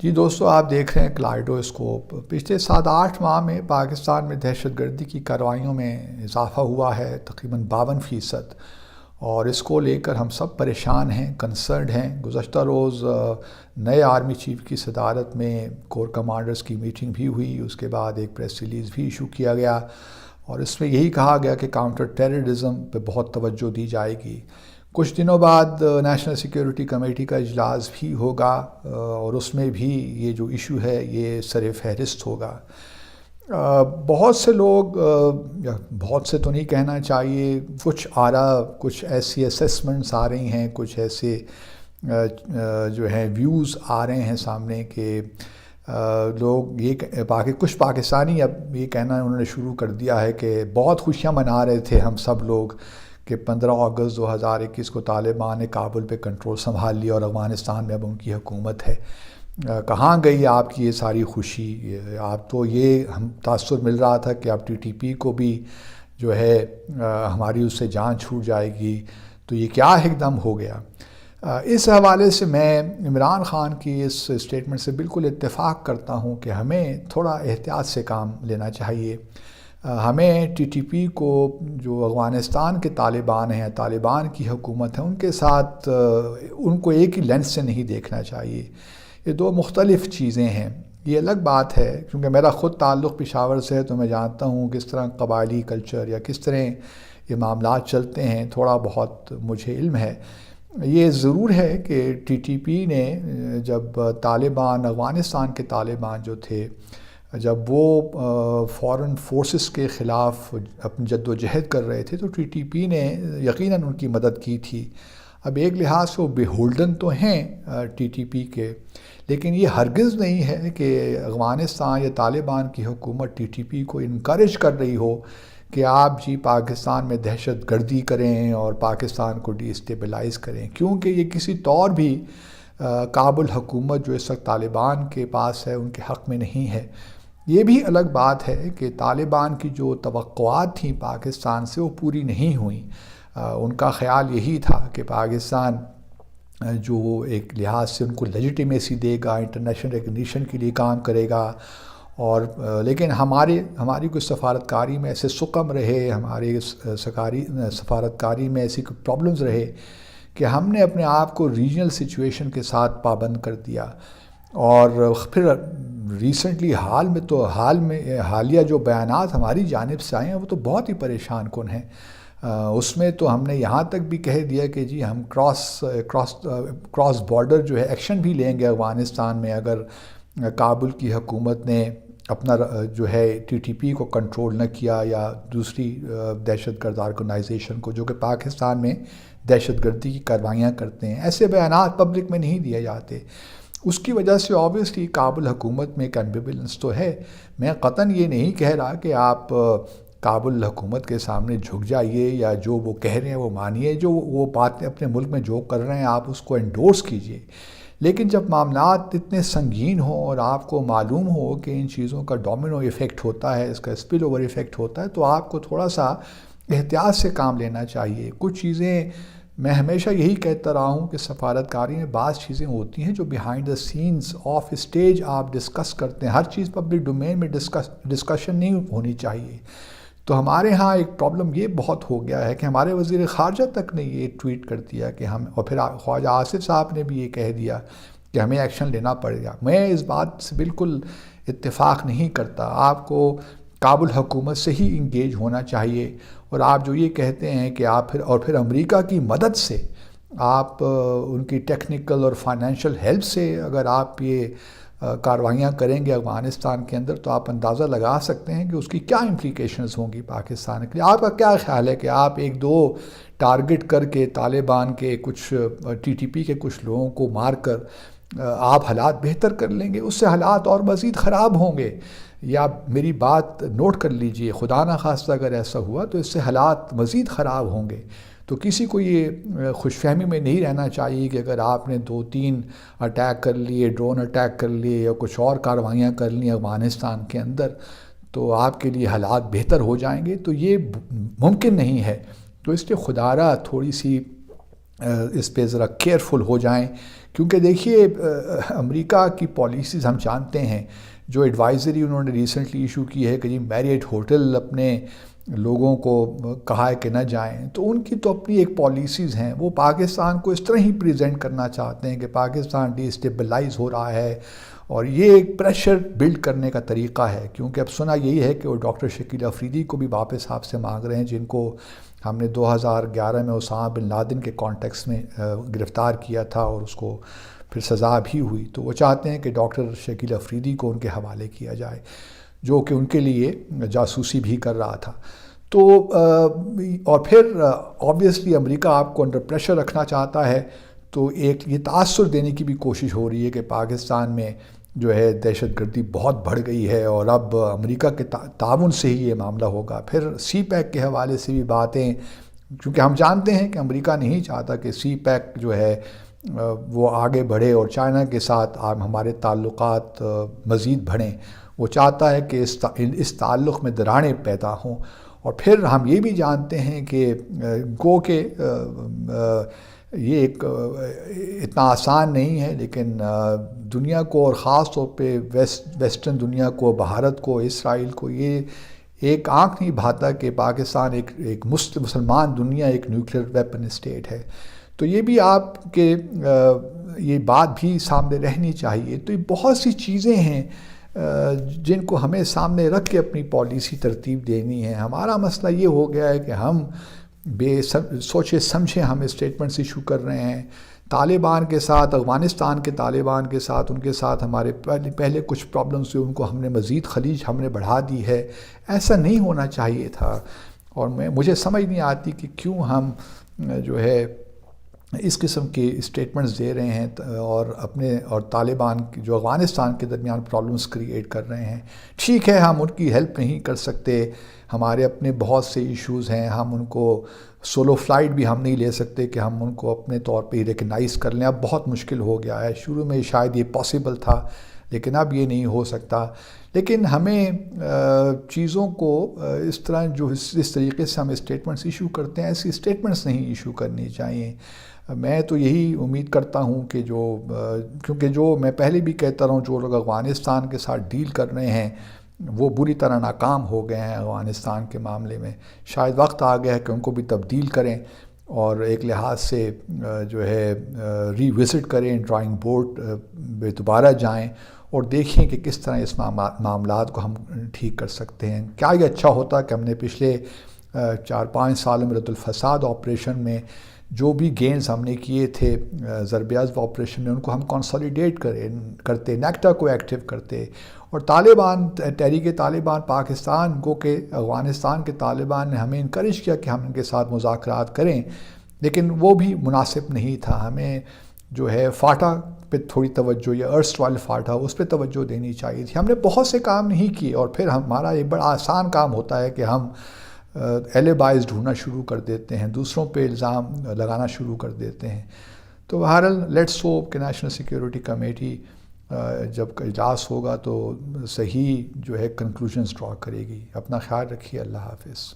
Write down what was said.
جی دوستو، آپ دیکھ رہے ہیں کلائڈوسکوپ۔ پچھلے 7-8 ماہ میں پاکستان میں دہشت گردی کی کارروائیوں میں اضافہ ہوا ہے تقریباً 52%، اور اس کو لے کر ہم سب پریشان ہیں، کنسرنڈ ہیں۔ گزشتہ روز نئے آرمی چیف کی صدارت میں کور کمانڈرز کی میٹنگ بھی ہوئی، اس کے بعد ایک پریس ریلیز بھی ایشو کیا گیا، اور اس میں یہی کہا گیا کہ کاؤنٹر ٹیررزم پہ بہت توجہ دی جائے گی۔ کچھ دنوں بعد نیشنل سیکیورٹی کمیٹی کا اجلاس بھی ہوگا، اور اس میں بھی یہ جو ایشو ہے یہ سر فہرست ہوگا۔ بہت سے لوگ، یا بہت سے تو نہیں کہنا چاہیے، کچھ آراء، کچھ ایسی اسیسمنٹس آ رہی ہیں، کچھ ایسے جو ہیں ویوز آ رہے ہیں سامنے کہ لوگ کچھ پاکستانی اب یہ کہنا انہوں نے شروع کر دیا ہے کہ بہت خوشیاں منا رہے تھے ہم سب لوگ کہ 15 اگست 2021 کو طالبان نے کابل پہ کنٹرول سنبھال لیا اور افغانستان میں اب ان کی حکومت ہے۔ کہاں گئی آپ کی یہ ساری خوشی؟ آپ تو یہ ہم تاثر مل رہا تھا کہ اب TTP کو بھی جو ہے ہماری اس سے جان چھوٹ جائے گی، تو یہ کیا ایک دم ہو گیا؟ اس حوالے سے میں عمران خان کی اس اسٹیٹمنٹ سے بالکل اتفاق کرتا ہوں کہ ہمیں تھوڑا احتیاط سے کام لینا چاہیے۔ ہمیں TTP کو، جو افغانستان کے طالبان ہیں، طالبان کی حکومت ہے، ان کے ساتھ ان کو ایک ہی لینس سے نہیں دیکھنا چاہیے۔ یہ دو مختلف چیزیں ہیں۔ یہ الگ بات ہے کیونکہ میرا خود تعلق پشاور سے ہے، تو میں جانتا ہوں کس طرح قبائلی کلچر یا کس طرح یہ معاملات چلتے ہیں، تھوڑا بہت مجھے علم ہے۔ یہ ضرور ہے کہ TTP نے جب طالبان، افغانستان کے طالبان جو تھے، جب وہ فورن فورسز کے خلاف اپنی جد و جہد کر رہے تھے تو TTP نے یقیناً ان کی مدد کی تھی۔ اب ایک لحاظ سے وہ بے ہولڈن تو ہیں TTP کے، لیکن یہ ہرگز نہیں ہے کہ افغانستان یا طالبان کی حکومت TTP کو انکریج کر رہی ہو کہ آپ جی پاکستان میں دہشت گردی کریں اور پاکستان کو ڈی اسٹیبلائز کریں، کیونکہ یہ کسی طور بھی کابل حکومت جو اس وقت طالبان کے پاس ہے ان کے حق میں نہیں ہے۔ یہ بھی الگ بات ہے کہ طالبان کی جو توقعات تھیں پاکستان سے وہ پوری نہیں ہوئیں۔ ان کا خیال یہی تھا کہ پاکستان جو ایک لحاظ سے ان کو لیجیٹیمیسی دے گا، انٹرنیشنل ریکگنیشن کے لیے کام کرے گا، اور لیکن ہماری کچھ سفارتکاری میں ایسے سقم رہے، ہماری سفارتکاری میں ایسی کوئی پرابلمز رہے کہ ہم نے اپنے آپ کو ریجنل سچویشن کے ساتھ پابند کر دیا۔ اور پھر ریسنٹلی حالیہ جو بیانات ہماری جانب سے آئے ہیں وہ تو بہت ہی پریشان کن ہیں۔ اس میں تو ہم نے یہاں تک بھی کہہ دیا کہ جی ہم کراس بارڈر جو ہے ایکشن بھی لیں گے افغانستان میں، اگر کابل کی حکومت نے اپنا جو ہے TTP کو کنٹرول نہ کیا یا دوسری دہشت گرد آرگنائزیشن کو جو کہ پاکستان میں دہشت گردی کی کارروائیاں کرتے ہیں۔ ایسے بیانات پبلک میں نہیں دیے جاتے۔ اس کی وجہ سے آبویسلی کابل حکومت میں ایک ایمبیولنس تو ہے۔ میں قطعاً یہ نہیں کہہ رہا کہ آپ کابل حکومت کے سامنے جھک جائیے یا جو وہ کہہ رہے ہیں وہ مانیے، جو وہ باتیں اپنے ملک میں جو کر رہے ہیں آپ اس کو انڈورس کیجیے، لیکن جب معاملات اتنے سنگین ہوں اور آپ کو معلوم ہو کہ ان چیزوں کا ڈومینو ایفیکٹ ہوتا ہے، اس کا اسپل اوور ایفیکٹ ہوتا ہے، تو آپ کو تھوڑا سا احتیاط سے کام لینا چاہیے۔ کچھ چیزیں میں ہمیشہ یہی کہتا رہا ہوں کہ سفارتکاری میں بعض چیزیں ہوتی ہیں جو behind the scenes of stage آپ ڈسکس کرتے ہیں۔ ہر چیز پبلک ڈومین میں ڈسکشن نہیں ہونی چاہیے۔ تو ہمارے ہاں ایک پرابلم یہ بہت ہو گیا ہے کہ ہمارے وزیر خارجہ تک نے یہ ٹویٹ کر دیا کہ اور پھر خواجہ آصف صاحب نے بھی یہ کہہ دیا کہ ہمیں ایکشن لینا پڑے گا۔ میں اس بات سے بالکل اتفاق نہیں کرتا۔ آپ کو کابل حکومت سے ہی انگیج ہونا چاہیے، اور آپ جو یہ کہتے ہیں کہ آپ پھر امریکہ کی مدد سے، آپ ان کی ٹیکنیکل اور فائنینشیل ہیلپ سے اگر آپ یہ کارروائیاں کریں گے افغانستان کے اندر، تو آپ اندازہ لگا سکتے ہیں کہ اس کی کیا امپلیکیشنز ہوں گی پاکستان کے لیے۔ آپ کا کیا خیال ہے کہ آپ 1-2 ٹارگٹ کر کے طالبان کے کچھ TTP کے کچھ لوگوں کو مار کر آپ حالات بہتر کر لیں گے؟ اس سے حالات اور مزید خراب ہوں گے۔ یا میری بات نوٹ کر لیجئے، خدا نہ خواستہ اگر ایسا ہوا تو اس سے حالات مزید خراب ہوں گے۔ تو کسی کو یہ خوش فہمی میں نہیں رہنا چاہیے کہ اگر آپ نے 2-3 اٹیک کر لیے، ڈرون اٹیک کر لیے یا کچھ اور کارروائیاں کر لیں افغانستان کے اندر، تو آپ کے لیے حالات بہتر ہو جائیں گے۔ تو یہ ممکن نہیں ہے۔ تو اس لیے خدا را تھوڑی سی اس پہ ذرا کیئرفل ہو جائیں کیونکہ دیکھیے امریکہ کی پالیسیز ہم جانتے ہیں، جو ایڈوائزری انہوں نے ریسنٹلی ایشو کی ہے کہ جی میریٹ ہوٹل اپنے لوگوں کو کہا ہے کہ نہ جائیں، تو ان کی تو اپنی ایک پالیسیز ہیں، وہ پاکستان کو اس طرح ہی پریزنٹ کرنا چاہتے ہیں کہ پاکستان ڈی اسٹیبلائز ہو رہا ہے، اور یہ ایک پریشر بلڈ کرنے کا طریقہ ہے، کیونکہ اب سنا یہی ہے کہ وہ ڈاکٹر شکیل افریدی کو بھی واپس آپ سے مانگ رہے ہیں، جن کو ہم نے 2011 میں اسامہ بن لادن کے کانٹیکس میں گرفتار کیا تھا اور اس کو پھر سزا بھی ہوئی، تو وہ چاہتے ہیں کہ ڈاکٹر شکیل افریدی کو ان کے حوالے کیا جائے، جو کہ ان کے لیے جاسوسی بھی کر رہا تھا۔ تو اور پھر آبویسلی امریکہ آپ کو انڈر پریشر رکھنا چاہتا ہے، تو ایک یہ تاثر دینے کی بھی کوشش ہو رہی ہے کہ پاکستان میں جو ہے دہشت گردی بہت بڑھ گئی ہے، اور اب امریکہ کے تعاون سے ہی یہ معاملہ ہوگا۔ پھر سی پیک کے حوالے سے بھی باتیں، کیونکہ ہم جانتے ہیں کہ امریکہ نہیں چاہتا کہ سی پیک جو ہے وہ آگے بڑھے اور چائنا کے ساتھ ہمارے تعلقات مزید بڑھیں، وہ چاہتا ہے کہ اس تعلق میں دراڑیں پیدا ہوں۔ اور پھر ہم یہ بھی جانتے ہیں کہ گو کہ یہ ایک اتنا آسان نہیں ہے، لیکن دنیا کو اور خاص طور پہ ویسٹرن دنیا کو، بھارت کو، اسرائیل کو یہ ایک آنکھ نہیں بھاتا کہ پاکستان ایک مسلمان دنیا ایک نیوکلیر ویپن اسٹیٹ ہے۔ تو یہ بھی آپ کے یہ بات بھی سامنے رہنی چاہیے۔ تو یہ بہت سی چیزیں ہیں جن کو ہمیں سامنے رکھ کے اپنی پالیسی ترتیب دینی ہے۔ ہمارا مسئلہ یہ ہو گیا ہے کہ ہم سوچے سمجھے ہم اسٹیٹمنٹس ایشو کر رہے ہیں طالبان کے ساتھ، افغانستان کے طالبان کے ساتھ، ان کے ساتھ ہمارے پہلے کچھ پرابلمس ہوئے، ان کو ہم نے مزید خلیج ہم نے بڑھا دی ہے۔ ایسا نہیں ہونا چاہیے تھا، اور مجھے سمجھ نہیں آتی کہ کیوں ہم جو ہے اس قسم کے اسٹیٹمنٹس دے رہے ہیں اور طالبان جو افغانستان کے درمیان پرابلمس کریٹ کر رہے ہیں۔ ٹھیک ہے، ہم ان کی ہیلپ نہیں کر سکتے، ہمارے اپنے بہت سے ایشوز ہیں، ہم ان کو سولو فلائٹ بھی ہم نہیں لے سکتے کہ ہم ان کو اپنے طور پہ ریکگنائز کر لیں، اب بہت مشکل ہو گیا ہے۔ شروع میں شاید یہ پاسبل تھا، لیکن اب یہ نہیں ہو سکتا۔ لیکن ہمیں چیزوں کو اس طرح جو اس طریقے سے ہم اسٹیٹمنٹس ایشو کرتے ہیں، ایسی اسٹیٹمنٹس نہیں ایشو کرنی چاہیے۔ میں تو یہی امید کرتا ہوں کہ کیونکہ جو میں پہلے بھی کہتا رہا ہوں، جو لوگ افغانستان کے ساتھ ڈیل کر رہے ہیں وہ بری طرح ناکام ہو گئے ہیں افغانستان کے معاملے میں۔ شاید وقت آ گیا ہے کہ ان کو بھی تبدیل کریں اور ایک لحاظ سے جو ہے ری وزٹ کریں، ڈرائنگ بورڈ پہ دوبارہ جائیں اور دیکھیں کہ کس طرح اس معاملات کو ہم ٹھیک کر سکتے ہیں۔ کیا یہ اچھا ہوتا کہ ہم نے پچھلے 4-5 سالوں میں رد الفساد آپریشن میں جو بھی گینز ہم نے کیے تھے ضرب عضب آپریشن میں، ان کو ہم کنسالیڈیٹ کرتے، نیکٹا کو ایکٹیو کرتے، اور طالبان تحریک طالبان پاکستان کو کہ افغانستان کے طالبان نے ہمیں انکریج کیا کہ ہم ان کے ساتھ مذاکرات کریں، لیکن وہ بھی مناسب نہیں تھا۔ ہمیں جو ہے فاٹا پہ تھوڑی توجہ، یا ارسٹوائل فاٹا، اس پہ توجہ دینی چاہیے تھی۔ ہم نے بہت سے کام نہیں کیے، اور پھر ہمارا ایک بڑا آسان کام ہوتا ہے کہ ہم ایلیبائز ڈھونڈنا شروع کر دیتے ہیں، دوسروں پہ الزام لگانا شروع کر دیتے ہیں۔ تو بہرحال لیٹس ہوپ کہ نیشنل سیکیورٹی کمیٹی جب اجلاس ہوگا تو صحیح جو ہے کنکلوژنز ڈرا کرے گی۔ اپنا خیال رکھیے، اللہ حافظ۔